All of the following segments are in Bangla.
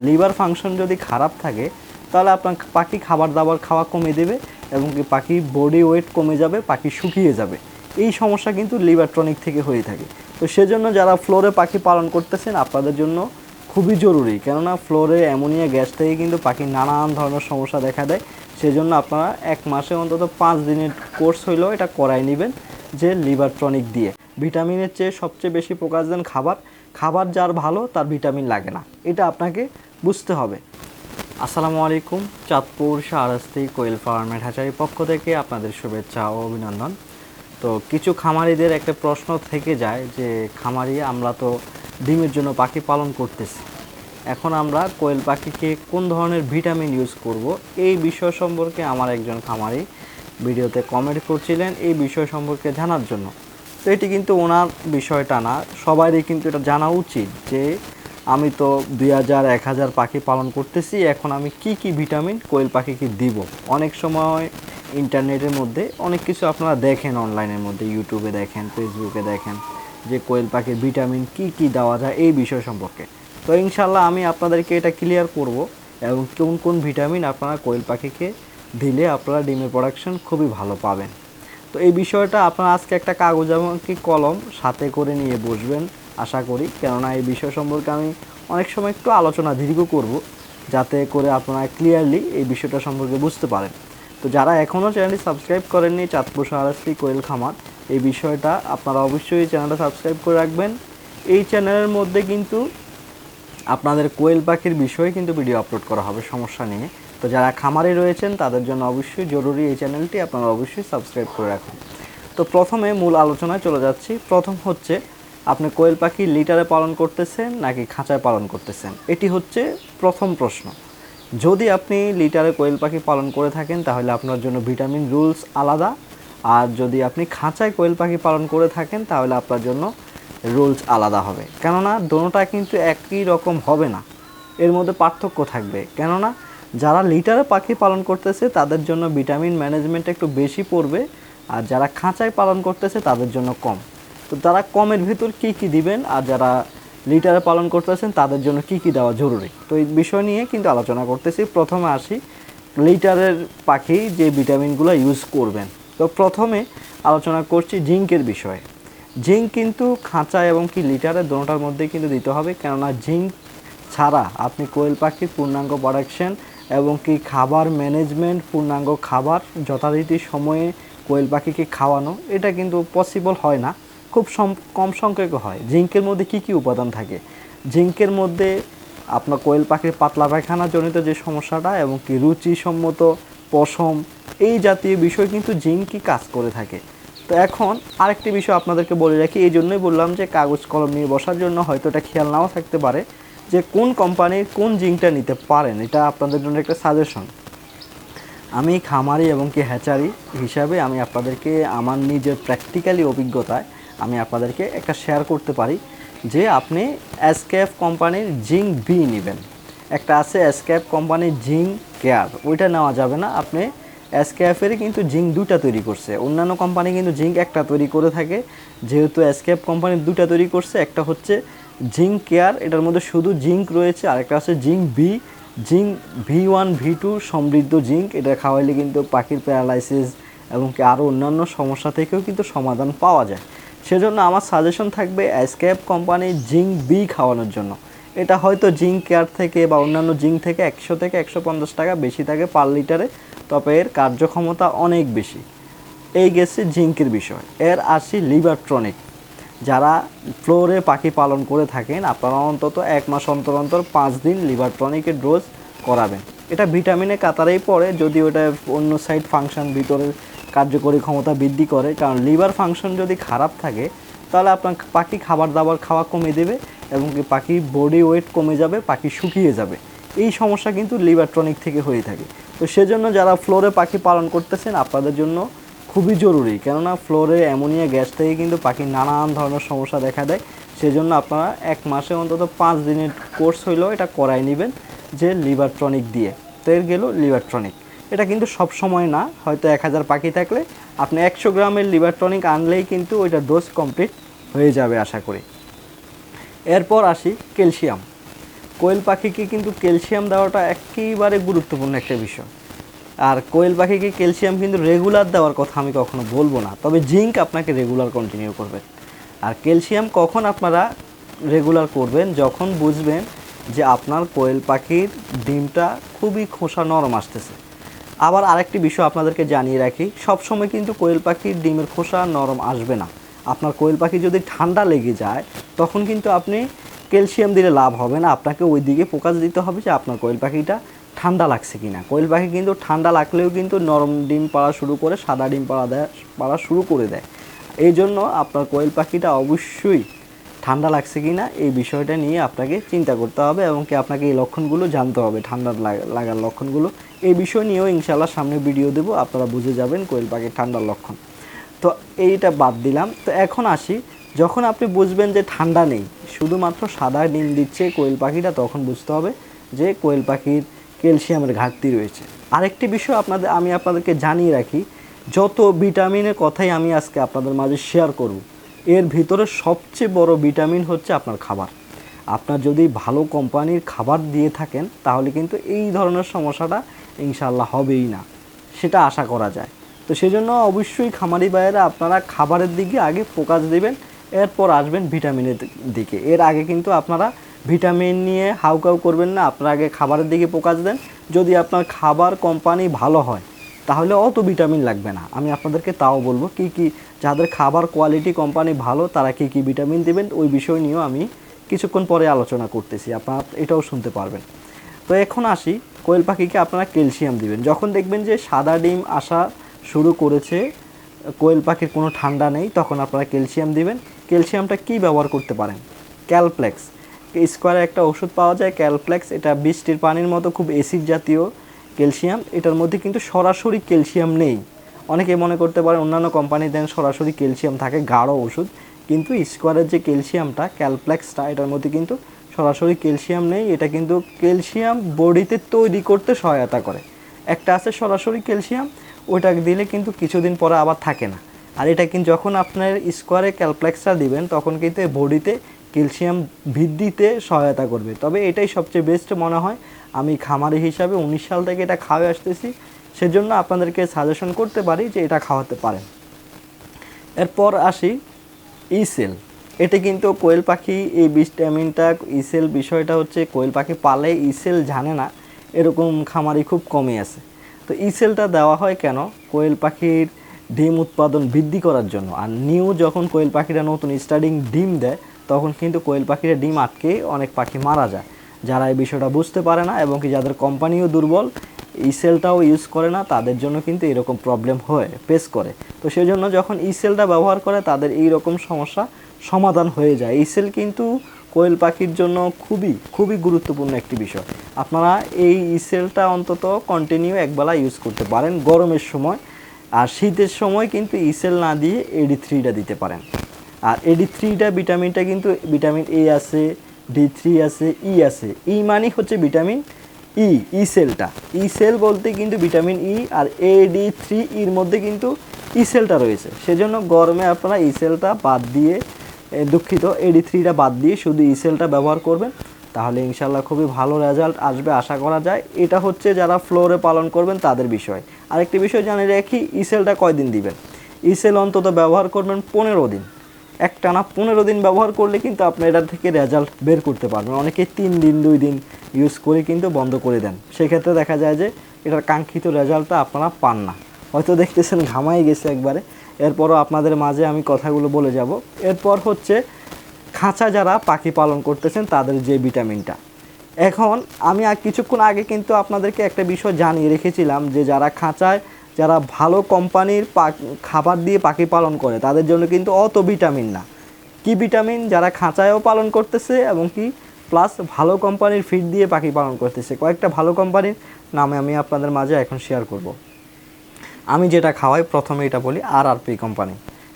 লিভার ফাংশন যদি খারাপ থাকে তাহলে আপনার পাখি খাবার দাবার খাওয়া কমে দেবে এবং কি পাখির বডি ওয়েট কমে যাবে, পাখি শুকিয়ে যাবে। এই সমস্যা কিন্তু লিভার টনিক থেকে হয়ে থাকে। তো সেজন্য যারা ফ্লোরে পাখি পালন করতেছেন আপনাদের জন্য খুবই জরুরি, কেননা ফ্লোরে অ্যামোনিয়া গ্যাস থেকে কিন্তু পাখির নানান ধরনের সমস্যা দেখা দেয়। সেজন্য আপনারা 1 মাসে অন্তত 5 দিনের কোর্স হইলেও এটা করাই নেবেন, যে লিভার টনিক দিয়ে। ভিটামিনের চেয়ে সবচেয়ে বেশি ফোকাস দেন খাবার যার ভালো তার ভিটামিন লাগে না, এটা আপনাকে বুঝতে হবে। আসসালামু আলাইকুম, চাঁদপুর শাহরাস্তি কোয়েল ফার্মের হ্যাচারির পক্ষ থেকে আপনাদের শুভেচ্ছা ও অভিনন্দন। তো কিছু খামারিদের একটা প্রশ্ন থেকে যায় যে খামারি আমরা তো ডিমের জন্য পাখি পালন করতেছি, এখন আমরা কোয়েল পাখিকে কোন ধরনের ভিটামিন ইউজ করব, এই বিষয় সম্পর্কে আমার একজন খামারি ভিডিওতে কমেন্ট করছিলেন এই বিষয় সম্পর্কে জানার জন্য। তো এটি কিন্তু ওনার বিষয়টা না, সবারই কিন্তু এটা জানা উচিত যে আমি তো 2000-1000 পাখি পালন করতেছি, এখন আমি কি ভিটামিন কোয়েল পাখিকে দিব। অনেক সময় ইন্টারনেটের মধ্যে অনেক কিছু আপনারা দেখেন, অনলাইনের মধ্যে ইউটিউবে দেখেন, ফেসবুকে দেখেন যে কোয়েল পাখির ভিটামিন কি দেওয়া যায় এই বিষয় সম্পর্কে। তো ইনশাল্লাহ আমি আপনাদেরকে এটা ক্লিয়ার করব এবং কোন ভিটামিন আপনারা কোয়েল পাখিকে দিলে আপনারা ডিমের প্রোডাকশন খুবই ভালো পাবেন। তো এই বিষয়টা আপনারা আজকে একটা কাগজ এবং কি কলম সাথে করে নিয়ে বসবেন আশা করি, কেননা এই বিষয় সম্পর্কে আমি অনেক সময় একটু আলোচনা দীর্ঘ করব, যাতে করে আপনারা ক্লিয়ারলি এই বিষয়টা সম্পর্কে বুঝতে পারেন। তো যারা এখনও চ্যানেলটি সাবস্ক্রাইব করেননি চাঁদপুর শাহরাস্তি কোয়েল খামার, এই বিষয়টা আপনারা অবশ্যই চ্যানেলটা সাবস্ক্রাইব করে রাখবেন। এই চ্যানেলের মধ্যে কিন্তু আপনাদের কোয়েল পাখির বিষয়ে কিন্তু ভিডিও আপলোড করা হবে সমস্যা নিয়ে। তো যারা খামারে রয়েছেন তাদের জন্য অবশ্যই জরুরি এই চ্যানেলটি আপনারা অবশ্যই সাবস্ক্রাইব করে রাখুন। তো প্রথমে মূল আলোচনায় চলে যাচ্ছি। প্রথম হচ্ছে আপনি কোয়েল পাখি লিটারে পালন করতেছেন নাকি খাঁচায় পালন করতেছেন, এটি হচ্ছে প্রথম প্রশ্ন। যদি আপনি লিটারে কোয়েল পাখি পালন করে থাকেন তাহলে আপনার জন্য ভিটামিন রুলস আলাদা, আর যদি আপনি খাঁচায় কোয়েল পাখি পালন করে থাকেন তাহলে আপনার জন্য রুলস আলাদা হবে। কেননা দোনোটা কিন্তু একই রকম হবে না, এর মধ্যে পার্থক্য থাকবে। কেননা যারা লিটারে পাখি পালন করতেছে তাদের জন্য ভিটামিন ম্যানেজমেন্ট একটু বেশি পড়বে, আর যারা খাঁচায় পালন করতেছে তাদের জন্য কম। তো তারা কমের ভিতর কি দিবেন, আর যারা লিটারে পালন করতেছেন তাদের জন্য কি দেওয়া জরুরি, তো এই বিষয় নিয়ে কিন্তু আলোচনা করতেছি। প্রথমে আসি লিটারের পাখি যে ভিটামিনগুলো ইউজ করবেন। তো প্রথমে আলোচনা করছি জিঙ্কের বিষয়ে। জিঙ্ক কিন্তু খাঁচা এবং কি লিটারের দোনোটার মধ্যে কিন্তু দিতে হবে, কেননা জিঙ্ক ছাড়া আপনি কোয়েল পাখির পূর্ণাঙ্গ প্রোডাকশন এবং কি খাবার ম্যানেজমেন্ট, পূর্ণাঙ্গ খাবার যথারীতি সময়ে কোয়েল পাখিকে খাওয়ানো, এটা কিন্তু পসিবল হয় না, খুব কম সংখ্যক হয়। জিঙ্কের মধ্যে কি উপাদান থাকে, জিঙ্কের মধ্যে আপনার কোয়েল পাখির পাতলা পায়খানা জনিত যে সমস্যাটা এবং কি রুচিসম্মত পশম, এই জাতীয় বিষয় কিন্তু জিঙ্কই কাজ করে থাকে। তো এখন আরেকটি বিষয় আপনাদেরকে বলে রাখি, এই জন্যই বললাম যে কাগজ কলম নিয়ে বসার জন্য, হয়তো এটা খেয়াল নাও থাকতে পারে যে কোন কোম্পানির কোন জিঙ্কটা নিতে পারেন, এটা আপনাদের জন্য একটা সাজেশন। আমি খামারি এবং কি হ্যাচারি হিসাবে আমি আপনাদেরকে আমার নিজের প্র্যাকটিক্যালি অভিজ্ঞতায় আমি আপনাদেরকে একটা শেয়ার করতে পারি যে আপনি এসকেএফ কোম্পানির জিঙ্ক বি নেবেন। একটা আছে এসকেএফ কোম্পানির জিঙ্ক কেয়ার, ওইটা নেওয়া যাবে না। আপনি এসকেএফেরই কিন্তু জিঙ্ক 2টা তৈরি করছে, অন্যান্য কোম্পানি কিন্তু জিঙ্ক একটা তৈরি করে থাকে। যেহেতু এসকেএফ কোম্পানি 2টা তৈরি করছে, একটা হচ্ছে জিঙ্ক কেয়ার, এটার মধ্যে শুধু জিঙ্ক রয়েছে, আরেকটা আছে zinc B, zinc V1 V2 সমৃদ্ধ জিঙ্ক। এটা খাওয়াইলে কিন্তু পাখির প্যারালাইসিস এবং কি আরও অন্যান্য সমস্যা থেকেও কিন্তু সমাধান পাওয়া যায়। সেজন্য আমার সাজেশন থাকবে এসকেএফ কোম্পানির জিঙ্ক বি খাওয়ানোর জন্য। এটা হয়তো জিঙ্ক কেয়ার থেকে বা অন্যান্য জিঙ্ক থেকে 100 থেকে 150 টাকা বেশি থাকে পার লিটারে, তবে এর কার্যক্ষমতা অনেক বেশি। এই গেছে জিঙ্কের বিষয়। এর আসি লিভার টনিক। যারা ফ্লোরে পাখি পালন করে থাকেন আপনারা অন্তত 1 মাস অন্তর 5 দিন লিভার টনিকের ডোজ করাবেন। এটা ভিটামিনের কাতারেই পড়ে, যদি ওটা অন্য সাইড ফাংশন ভিতরের কার্যকরী ক্ষমতা বৃদ্ধি করে। কারণ লিভার ফাংশন যদি খারাপ থাকে তাহলে আপনার পাখি খাবার দাবার খাওয়া কমে দেবে এবং কি পাখির বডি ওয়েট কমে যাবে, পাখি শুকিয়ে যাবে। এই সমস্যা কিন্তু লিভার টনিক থেকে হয়ে থাকে। তো সেজন্য যারা ফ্লোরে পাখি পালন করতেছেন আপনাদের জন্য খুবই জরুরি, কেননা ফ্লোরে অ্যামোনিয়া গ্যাস থেকে কিন্তু পাখির নানান ধরনের সমস্যা দেখা দেয়। সেজন্য আপনারা 1 মাসে অন্তত 5 দিনের কোর্স হইলেও এটা করাই নেবেন, যে লিভার টনিক দিয়ে। তো এর গেল লিভার টনিক। এটা কিন্তু সব সময় না, হয়তো 1000 পাখি থাকলে আপনি 100 গ্রামের লিভার টনিক আনলেই কিন্তু ওইটা ডোজ কমপ্লিট হয়ে যাবে আশা করি। এরপর আসি ক্যালসিয়াম। কোয়েল পাখিকে কিন্তু ক্যালসিয়াম দেওয়াটা একেবারে গুরুত্বপূর্ণ একটা বিষয়। আর কোয়েল পাখিকে ক্যালসিয়াম কিন্তু রেগুলার দেওয়ার কথা আমি কখনো বলবো না, তবে জিঙ্ক আপনাকে রেগুলার কন্টিনিউ করবেন। আর ক্যালসিয়াম কখন আপনারা রেগুলার করবেন, যখন বুঝবেন যে আপনার কোয়েল পাখির ডিমটা খুবই খোসা নরম আসতেছে। আবার আরেকটি বিষয় আপনাদেরকে জানিয়ে রাখি, সবসময় কিন্তু কোয়েল পাখির ডিমের খোসা নরম আসবে না। আপনার কোয়েল পাখি যদি ঠান্ডা লেগে যায় তখন কিন্তু আপনি ক্যালসিয়াম দিলে লাভ হবে না, আপনাকে ওই দিকে ফোকাস দিতে হবে যে আপনার কোয়েল পাখিটা ঠান্ডা লাগছে কিনা। কোয়েল পাখি কিন্তু ঠান্ডা লাগলেও কিন্তু নরম ডিম পাড়া শুরু করে, সাদা ডিম পাড়া শুরু করে দেয়। এই জন্য আপনার কোয়েল পাখিটা অবশ্যই ঠান্ডা লাগছে কিনা এই বিষয়টা নিয়ে আপনাকে চিন্তা করতে হবে, এবং কি আপনাকে এই লক্ষণগুলো জানতে হবে, ঠান্ডা লাগার লক্ষণগুলো। এই বিষয় নিয়েও ইনশাআল্লাহ সামনে ভিডিও দেব, আপনারা বুঝে যাবেন কোয়েল পাখির ঠান্ডার লক্ষণ। তো এইটা বাদ দিলাম। তো এখন আসি, যখন আপনি বুঝবেন যে ঠান্ডা নেই, শুধুমাত্র সাদা ডিম দিচ্ছে কোয়েল পাখিটা, তখন বুঝতে হবে যে কোয়েল পাখির ক্যালসিয়ামের ঘাটতি রয়েছে। আরেকটি বিষয় আমি আপনাদেরকে জানিয়ে রাখি, যত ভিটামিনের কথাই আমি আজকে আপনাদের মাঝে শেয়ার করব, এর ভিতরে সবচেয়ে বড় ভিটামিন হচ্ছে আপনার খাবার। আপনার যদি ভালো কোম্পানির খাবার দিয়ে থাকেন তাহলে কিন্তু এই ধরনের সমস্যাটা ইনশাআল্লাহ হবেই না, সেটা আশা করা যায়। তো সেজন্য অবশ্যই খামারি ভাইয়েরা আপনারা খাবারের দিকে আগে ফোকাস দিবেন, এরপর আসবেন ভিটামিনের দিকে। এর আগে কিন্তু আপনারা ভিটামিন নিয়ে হাউকাউ করবেন না, আপনারা আগে খাবারের দিকে ফোকাস দেন। যদি আপনার খাবার কোম্পানি ভালো হয় তাহলে অত ভিটামিন লাগবে না। আমি আপনাদেরকে তাও বলবো কি কি, যাদের খাবার কোয়ালিটি কোম্পানি ভালো তারা কি কি ভিটামিন দেবেন, ওই বিষয় নিয়েও আমি কিছুক্ষণ পরে আলোচনা করতেছি, আপনারা এটাও শুনতে পারবেন। তো এখন আসি, কোয়েল পাখিকে আপনারা ক্যালসিয়াম দিবেন যখন দেখবেন যে সাদা ডিম আসা শুরু করেছে, কোয়েল পাখির কোনো ঠান্ডা নেই, তখন আপনারা ক্যালসিয়াম দিবেন। ক্যালসিয়ামটা কি ব্যবহার করতে পারেন? ক্যালপ্লেক্স স্কোয়ারে একটা ওষুধ পাওয়া যায় ক্যালপ্লেক্স, এটা বৃষ্টির পানির মতো খুব অ্যাসিড জাতীয় ক্যালসিয়াম। এটার মধ্যে কিন্তু সরাসরি ক্যালসিয়াম নেই। অনেকে মনে করতে পারে অন্যান্য কোম্পানি দেন সরাসরি ক্যালসিয়াম থাকে, গাঢ় ওষুধ, কিন্তু স্কোয়ারের যে ক্যালসিয়ামটা ক্যালপ্লেক্সটা, এটার মধ্যে কিন্তু সরাসরি ক্যালসিয়াম নেই। এটা কিন্তু ক্যালসিয়াম বডিতে তৈরি করতে সহায়তা করে। একটা আছে সরাসরি ক্যালসিয়াম, ওইটা দিলে কিন্তু কিছুদিন পরে আবার থাকে না। আর এটা কিন্তু যখন আপনার স্কোয়ারে ক্যালপ্লেক্সটা দিবেন তখন কিন্তু বডিতে ক্যালসিয়াম বৃদ্ধিতে সহায়তা করবে। তবে এটাই সবচেয়ে বেস্ট মনে হয়, আমি খামারি হিসাবে 19 সাল থেকে এটা খাওয়াই আসতেছি, সেজন্য আপনাদেরকে সাজেশন করতে পারি যে এটা খাওয়াতে পারেন। এরপর আসি ইসেল। এটা কিন্তু কোয়েল পাখি এই ভিটামিনটা ইসেল বিষয়টা হচ্ছে কোয়েল পাখি পালে ইসেল জানে না, এরকম খামারি খুব কমই আছে। তো ইসেলটা দেওয়া হয় কেন? কোয়েল পাখির ডিম উৎপাদন বৃদ্ধি করার জন্য। আর যখন কোয়েল পাখিরা নতুন স্টার্টিং ডিম দেয় তখন কিন্তু কোয়েল পাখিরা ডিম আটকে অনেক পাখি মারা যায়। যারা এই বিষয়টা বুঝতে পারে না এবং কি যাদের কোম্পানিও দুর্বল, ইসেলটাও ইউজ করে না, তাদের জন্য কিন্তু এরকম প্রবলেম ফেস করে। তো সেই জন্য যখন ইসেলটা ব্যবহার করে তাদের এই রকম সমস্যা সমাধান হয়ে যায়। ইসেল কিন্তু কোয়েল পাখির জন্য খুবই খুবই গুরুত্বপূর্ণ একটি বিষয়। আপনারা এই ইসেলটা অন্তত কন্টিনিউ একবেলা ইউজ করতে পারেন গরমের সময়, আর শীতের সময় কিন্তু ইসেল না দিয়ে AD3টা দিতে পারেন। আর AD3টা ভিটামিনটা কিন্তু ভিটামিন এ আছে, D3 আছে, ই আছে। ই মানে হচ্ছে ভিটামিন ই সেলটা, ই সেল বলতে কিন্তু ভিটামিন ই, আর AD3 এর মধ্যে কিন্তু ই সেলটা রয়েছে। সেজন্য গরমে আপনারা ই সেলটা বাদ দিয়ে, AD3টা বাদ দিয়ে শুধু ই সেলটা ব্যবহার করবেন, তাহলে ইনশাল্লাহ খুবই ভালো রেজাল্ট আসবে আশা করা যায়। এটা হচ্ছে যারা ফ্লোরে পালন করবেন তাদের বিষয়। আরেকটি বিষয় জানিয়ে রাখি, ইসেলটা কয়দিন দিবেন? ইসেল অন্তত ব্যবহার করবেন 15 দিন, একটানা 15 দিন ব্যবহার করলে কিন্তু আপনি এটার থেকে রেজাল্ট বের করতে পারবেন। অনেকে 3 দিন 2 দিন ইউজ করে কিন্তু বন্ধ করে দেন, সেক্ষেত্রে দেখা যায় যে এটার কাঙ্ক্ষিত রেজাল্টটা আপনারা পান না। হয়তো দেখতেছেন ঘামাই গেছে একবারে, এরপরও আপনাদের মাঝে আমি কথাগুলো বলে যাব। এরপর হচ্ছে খাঁচা যারা পাখি পালন করতেছেন তাদের যে ভিটামিনটা, এখন আমি কিছুক্ষণ আগে কিন্তু আপনাদেরকে একটা বিষয় জানিয়ে রেখেছিলাম যে যারা খাঁচায়, যারা ভালো কোম্পানির খাবার দিয়ে পাখি পালন করে তাদের জন্য কিন্তু অত ভিটামিন না। কি ভিটামিন? যারা খাঁচায়ও পালন করতেছে এবং কি প্লাস ভালো কোম্পানির ফিড দিয়ে পাখি পালন করতেছে। কয়েকটা ভালো কোম্পানির নামে আমি আপনাদের মাঝে এখন শেয়ার করব। আমি যেটা খাওয়াই প্রথমে এটা বলি RRP কোম্পানি।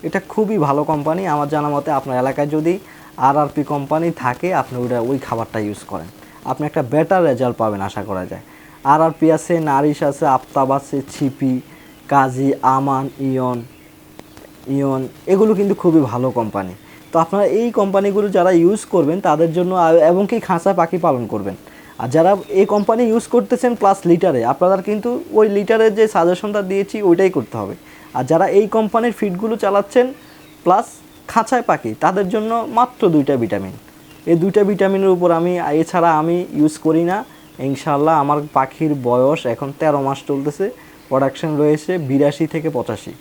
এটা খুবই ভালো কোম্পানি, আমার জানা মতে আপনার এলাকায় যদি RRP কোম্পানি থাকে আপনি ওই খাবারটা ইউজ করেন, আপনি একটা বেটার রেজাল্ট পাবেন আশা করা যায়। RRP আছে, নারিশ আছে, আফতাব আছে, ছিপি, কাজী, আমান, ইয়ন, এগুলো কিন্তু খুবই ভালো কোম্পানি। তো আপনারা এই কোম্পানিগুলো যারা ইউজ করবেন তাদের জন্য এবং কি খাঁচায় পাখি পালন করবেন। আর যারা এই কোম্পানি ইউজ করতেছেন প্লাস লিটারে, আপনারা কিন্তু ওই লিটারের যে সাজেশনটা দিয়েছি ওইটাই করতে হবে। আর যারা এই কোম্পানির ফিডগুলো চালাচ্ছেন প্লাস খাঁচায় পাখি, তাদের জন্য মাত্র 2টা ভিটামিন। এই 2টা ভিটামিনের উপর এছাড়া আমি ইউজ করি না। ইনশাআল্লাহ আমার পাখির বয়স এখন 13 মাস চলতেছে, প্রোডাকশন রয়েছে 82 থেকে 85।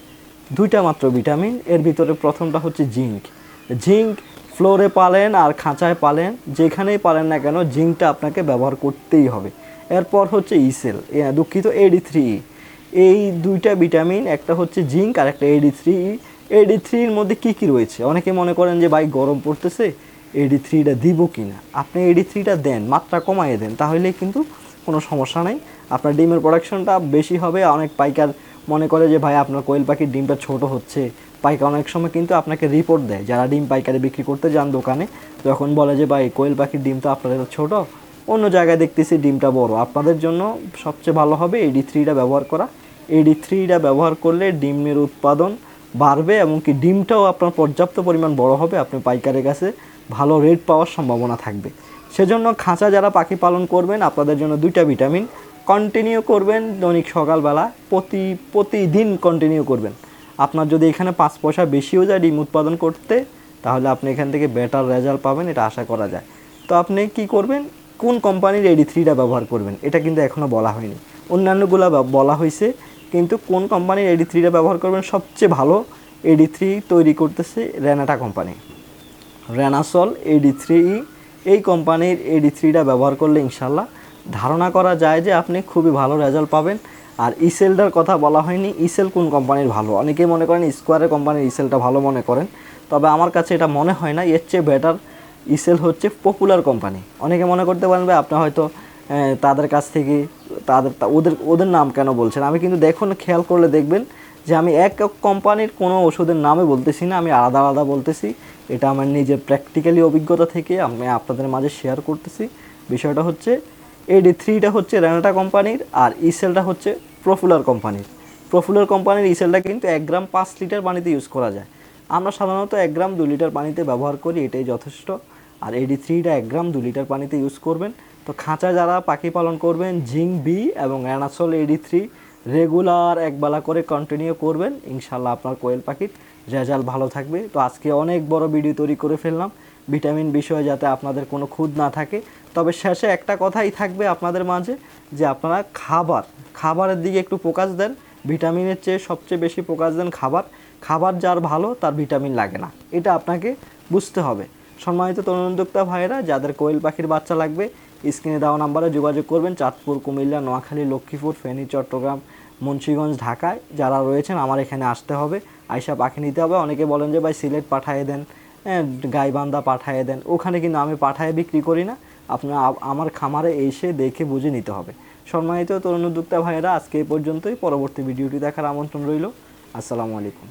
2টা মাত্র ভিটামিন। এর ভিতরে প্রথমটা হচ্ছে জিঙ্ক। জিঙ্ক ফ্লোরে পালেন আর খাঁচায় পালেন, যেখানেই পালেন না কেন জিঙ্কটা আপনাকে ব্যবহার করতেই হবে। এরপর হচ্ছে ইসেল, দুঃখিত AD3E। এই 2টা ভিটামিন, একটা হচ্ছে জিঙ্ক আর একটা AD3E। AD3 এর মধ্যে কী কী রয়েছে, অনেকে মনে করেন যে ভাই গরম পড়তেছে AD3টা দিব কি না। আপনি AD3টা দেন, মাত্রা কমাইয়ে দেন, তাহলে কিন্তু কোনো সমস্যা নেই, আপনার ডিমের প্রোডাকশনটা বেশি হবে। অনেক পাইকার মনে করে যে ভাই আপনার কোয়েল পাখির ডিমটা ছোট হচ্ছে। পাইকার অনেক সময় কিন্তু আপনাকে রিপোর্ট দেয়, যারা ডিম পাইকারি বিক্রি করতে যান দোকানে, যখন বলে যে ভাই কোয়েল পাখির ডিম তো আপনাদের ছোট, অন্য জায়গায় দেখতেছি ডিমটা বড়। আপনাদের জন্য সবচেয়ে ভালো হবে AD3টা ব্যবহার করা। AD3টা ব্যবহার করলে ডিমের উৎপাদন বাড়বে এবং কি ডিমটাও আপনার পর্যাপ্ত পরিমাণ বড় হবে, আপনি পাইকারের কাছে ভালো রেট পাওয়ার সম্ভাবনা থাকবে। সেজন্য খাঁচা যারা পাখি পালন করবেন, আপনাদের জন্য 2টা ভিটামিন কন্টিনিউ করবেন দৈনিক সকালবেলা, প্রতিদিন কন্টিনিউ করবেন। আপনার যদি এখানে 5 পয়সা বেশিও যায় ডিম উৎপাদন করতে, তাহলে আপনি এখান থেকে বেটার রেজাল্ট পাবেন, এটা আশা করা যায়। তো আপনি কি করবেন, কোন কোম্পানির AD3টা ব্যবহার করবেন এটা কিন্তু এখনও বলা হয়নি। অন্যান্যগুলো বলা হয়েছে, কিন্তু কোন কোম্পানির AD3টা ব্যবহার করবেন। সবচেয়ে ভালো AD3 তৈরি করতেছে রেনাটা কোম্পানি, রেনাসল AD3E। এই কোম্পানির AD3টা ব্যবহার করলে ইনশাল্লাহ ধারণা করা যায় যে আপনি খুবই ভালো রেজাল্ট পাবেন। আর ইসেলটার কথা বলা হয়নি, ইসেল কোন কোম্পানির ভালো, অনেকেই মনে করেন স্কোয়ারের কোম্পানির ইসেলটা ভালো মনে করেন, তবে আমার কাছে এটা মনে হয় না। এর চেয়ে বেটার ইসেল হচ্ছে পপুলার কোম্পানি। অনেকে মনে করতে পারেন আপনি হয়তো তাদের কাছ থেকে ওদের নাম কেন বলছেন। আমি কিন্তু দেখুন, খেয়াল করলে দেখবেন যে আমি এক কোম্পানির কোনো ওষুধের নামে বলতেছি না, আমি আলাদা আলাদা বলতেছি। এটা আমার নিজের প্র্যাকটিক্যালি অভিজ্ঞতা থেকে আমি আপনাদের মাঝে শেয়ার করতেছি। বিষয়টা হচ্ছে AD3টা হচ্ছে রেনাটা কোম্পানির, আর ইসেলটা হচ্ছে প্রফুলার কোম্পানির। প্রফুলার কোম্পানির ইসেলটা কিন্তু 1 গ্রাম 5 লিটার পানিতে ইউজ করা যায়। আমরা সাধারণত 1 গ্রাম 2 লিটার পানিতে ব্যবহার করি, এটাই যথেষ্ট। আর AD3টা 1 গ্রাম 2 লিটার পানিতে ইউজ করবেন। তো খাঁচা যারা পাখি পালন করবেন, জিঙ্ক বি এবং রেনাসল AD3 রেগুলার একবেলা করে কন্টিনিউ করবেন, ইনশাল্লাহ আপনার কোয়েল পাখির রেজাল্ট ভালো থাকবে। তো আজকে অনেক বড় ভিডিও তৈরি করে ফেললাম ভিটামিন বিষয়ে, যাতে আপনাদের কোনো খুঁত না থাকে। তবে শেষে একটা কথাই থাকবে আপনাদের মাঝে, যে আপনারা খাবারের দিকে একটু ফোকাস দেন। ভিটামিনের চেয়ে সবচেয়ে বেশি ফোকাস দেন খাবার যার ভালো তার ভিটামিন লাগে না, এটা আপনাকে বুঝতে হবে। সম্মানিত তরুণ উদ্যোক্তা ভাইয়েরা, যাদের কোয়েল পাখির বাচ্চা লাগবে স্ক্রিনে দেওয়া নাম্বারে যোগাযোগ করবেন। চাঁদপুর, কুমিল্লা, নোয়াখালী, লক্ষ্মীপুর, ফেনী, চট্টগ্রাম, মুন্সিগঞ্জ, ঢাকায় যারা রয়েছেন আমার এখানে আসতে হবে, আইসা পাখি নিতে হবে। অনেকে বলেন যে ভাই সিলেট পাঠিয়ে দেন, গাইবান্ধা পাঠিয়ে দেন, ওখানে কিন্তু আমি পাঠায়ে বিক্রি করি না, আপনার আমার খামারে এসে দেখে বুঝে নিতে হবে। সম্মানিত তরুণ উদ্যোক্তা ভাইয়েরা, আজকে এই পর্যন্তই। পরবর্তী ভিডিওটি দেখার আমন্ত্রণ রইল। আসসালামু আলাইকুম।